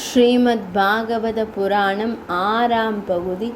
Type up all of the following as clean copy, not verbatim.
ஸ்ரீமத் பாகவத புராணம் 6ஆம் பகுதி.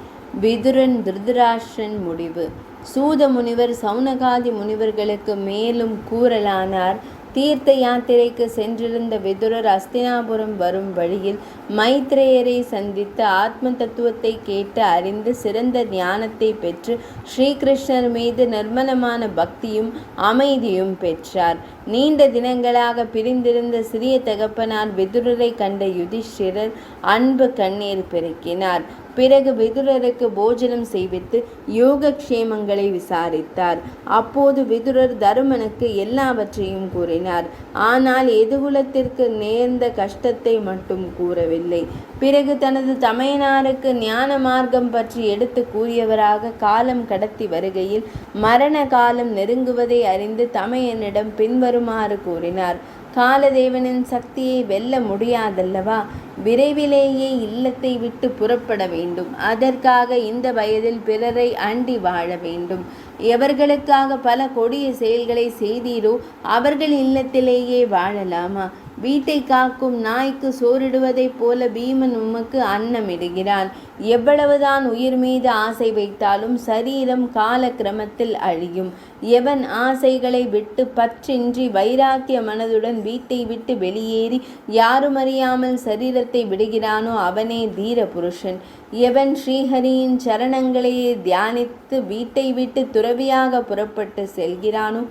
விதுரன் திருதராஷ்டிரன் முடிவு. சூத முனிவர் சௌனகாதி முனிவர்களுக்கு மேலும் கூறலானார். தீர்த்த யாத்திரைக்கு சென்றிருந்த விதுரர் அஸ்தினாபுரம் வரும் வழியில் மைத்ரேயரை சந்தித்து ஆத்ம தத்துவத்தை கேட்டு அறிந்து சிறந்த ஞானத்தை பெற்று ஸ்ரீகிருஷ்ணர் மீது நிர்மலமான பக்தியும் அமைதியும் பெற்றார். நீண்ட தினங்களாக பிரிந்திருந்த சிறிய தகப்பனார் விதுரரை கண்ட யுதிஷ்டிரர் அன்பு கண்ணீர் பெருக்கினார். பிறகு விதுரருக்கு போஜனம் செய்வித்து யோகக்ஷேமங்களை விசாரித்தார். அப்போது விதுரர் தருமனுக்கு எல்லாவற்றையும் கூறினார். ஆனால் எதுகுலத்திற்கு நேர்ந்த கஷ்டத்தை மட்டும் கூறவில்லை. பிறகு தனது தமையனாருக்கு ஞான மார்க்கம் பற்றி எடுத்து கூறியவராக காலம் கடத்தி வருகையில் மரண காலம் நெருங்குவதை அறிந்து தமையனிடம் பின்வருமாறு கூறினார். காலதேவனின் சக்தியை வெல்ல முடியாதல்லவா? விரைவிலேயே இல்லத்தை விட்டு புறப்பட வேண்டும். அதற்காக இந்த வயதில் பிறரை அண்டி வாழ வேண்டும். எவர்களுக்காக பல கொடிய செயல்களை செய்தீரோ அவர்கள் இல்லத்திலேயே வாழலாமா? வீட்டை காக்கும் நாய்க்கு சோறிடுவதைப் போல பீமன் உமக்கு அன்னமிடுகிறான். எவ்வளவுதான் உயிர் மீது ஆசை வைத்தாலும் சரீரம் கால கிரமத்தில் அழியும். எவன் ஆசைகளை விட்டு பற்றின்றி வைராக்கிய மனதுடன் வீட்டை விட்டு வெளியேறி யாரும் அறியாமல் சரீரத்தை விடுகிறானோ அவனே தீர புருஷன். எவன் ஸ்ரீஹரியின் சரணங்களையே தியானித்து வீட்டை விட்டு துறவியாக புறப்பட்டு செல்கிறானோ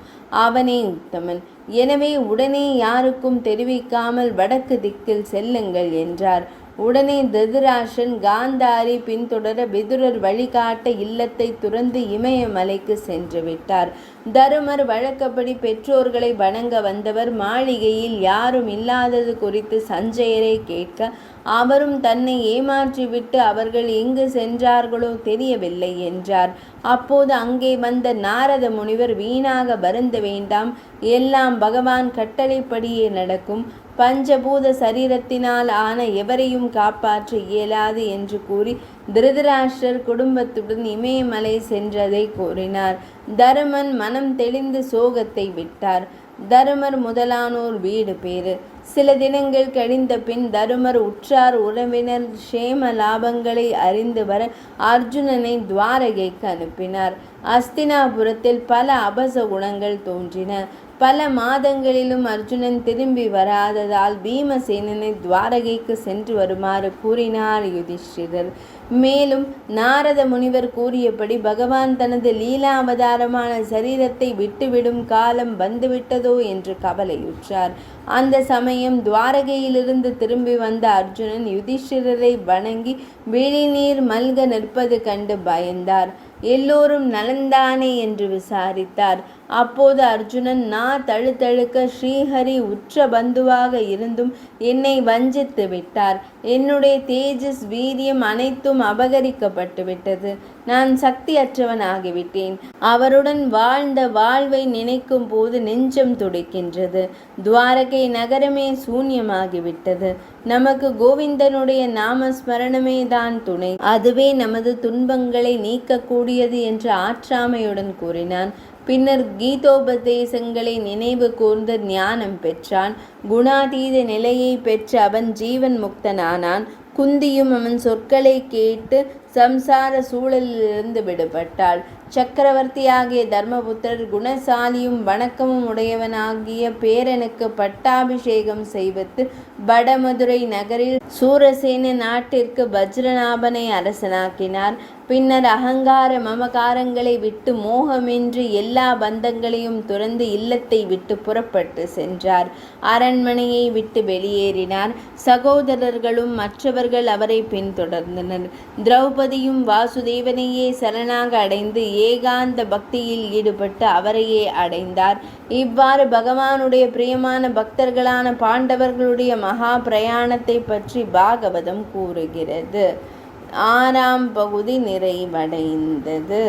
அவனே உத்தமன். எனவே உடனே யாருக்கும் தெரிவிக்காமல் வடக்கு திக்கில் செல்லுங்கள் என்றார். உடனே திருதராஷ்டிரன் காந்தாரி பின்தொடர விதுரர் வழிகாட்ட இல்லத்தை துறந்து இமயமலைக்கு சென்று விட்டார். தருமர் வழக்கப்படி பெற்றோர்களை வணங்க வந்தவர் மாளிகையில் யாரும் இல்லாதது குறித்து சஞ்சயரை கேட்க அவரும் தன்னை ஏமாற்றிவிட்டு அவர்கள் எங்கு சென்றார்களோ தெரியவில்லை என்றார். அப்போது அங்கே வந்த நாரத முனிவர் வீணாக வருந்த வேண்டாம், எல்லாம் பகவான் கட்டளைப்படியே நடக்கும். பஞ்சபூத சரீரத்தினால் ஆன எவரையும் காப்பாற்ற இயலாது என்று கூறி திருதராஷ்டிரர் குடும்பத்துடன் இமயமலை சென்றதை கூறினார். தருமன் மனம் தெளிந்து சோகத்தை விட்டார். தருமர் முதலானோர் வீடு பேறு. சில தினங்கள் கழிந்த பின் தருமர் உற்றார் உறவினர் க்ஷேம லாபங்களை அறிந்து வர அர்ஜுனனை துவாரகைக்கு அனுப்பினார். அஸ்தினாபுரத்தில் பல அபச குணங்கள் தோன்றின. பல மாதங்களிலும் அர்ஜுனன் திரும்பி வராததால் பீமசேனனை துவாரகைக்கு சென்று வருமாறு கூறினார் யுதிஷ்டிரர். மேலும் நாரத முனிவர் கூறியபடி பகவான் தனது லீலாவதாரமான சரீரத்தை விட்டுவிடும் காலம் வந்துவிட்டதோ என்று கவலையுற்றார். அந்த சமயம் துவாரகையிலிருந்து திரும்பி வந்த அர்ஜுனன் யுதிஷ்டிரரை வணங்கி விழிநீர் மல்க நிற்பது கண்டு பயந்தார். எல்லோரும் நலந்தானே என்று விசாரித்தார். அப்போது அர்ஜுனன், நான் தழுதழுக்க ஸ்ரீஹரி உற்ற பந்துவாக இருந்தும் என்னை வஞ்சித்து விட்டார். என்னுடைய தேஜஸ் வீரியம் அனைத்தும் அபகரிக்கப்பட்டு விட்டது. நான் சக்தியற்றவன் ஆகிவிட்டேன். அவருடன் வாழ்ந்த வாழ்வை நினைக்கும் போது நெஞ்சம் துடிக்கின்றது. துவாரகை நகரமே சூன்யமாகிவிட்டது. நமக்கு கோவிந்தனுடைய நாமஸ்மரணமே தான் துணை. அதுவே நமது துன்பங்களை நீக்கக்கூடியது என்று ஆற்றாமையுடன் கூறினான். பின்னர் கீதோபதேசங்களை நினைவு கூர்ந்து ஞானம் பெற்றான். குணாதீத நிலையை பெற்ற அவன் ஜீவன் முக்தனானான். குந்தியும் அவன் சொற்களை கேட்டு சம்சார சூழலிலிருந்து விடுபட்டாள். சக்கரவர்த்தியாகிய தர்மபுத்திரர் குணசாலியும் வணக்கமும் உடையவனாகிய பேரனுக்கு பட்டாபிஷேகம் செய்வித்து வடமதுரை நகரில் சூரசேன நாட்டிற்கு வஜ்ரநாபனை அரசனாக்கினார். பின்னர் அகங்கார மமகாரங்களை விட்டு மோகமின்றி எல்லா பந்தங்களையும் துறந்து இல்லத்தை விட்டு புறப்பட்டு சென்றார். அரண்மனையை விட்டு வெளியேறினார். சகோதரர்களும் மற்றவர்கள் அவரை பின்தொடர்ந்தனர். திரௌபதியும் வாசுதேவனையே சரணாக அடைந்து ஏகாந்த பக்தியில் ஈடுபட்டு அவரையே அடைந்தார். இவ்வாறு பகவானுடைய பிரியமான பக்தர்களான பாண்டவர்களுடைய மகா பிரயாணத்தை பற்றி பாகவதம் கூறுகிறது. 6ஆம் பகுதி நிறைவடைந்தது.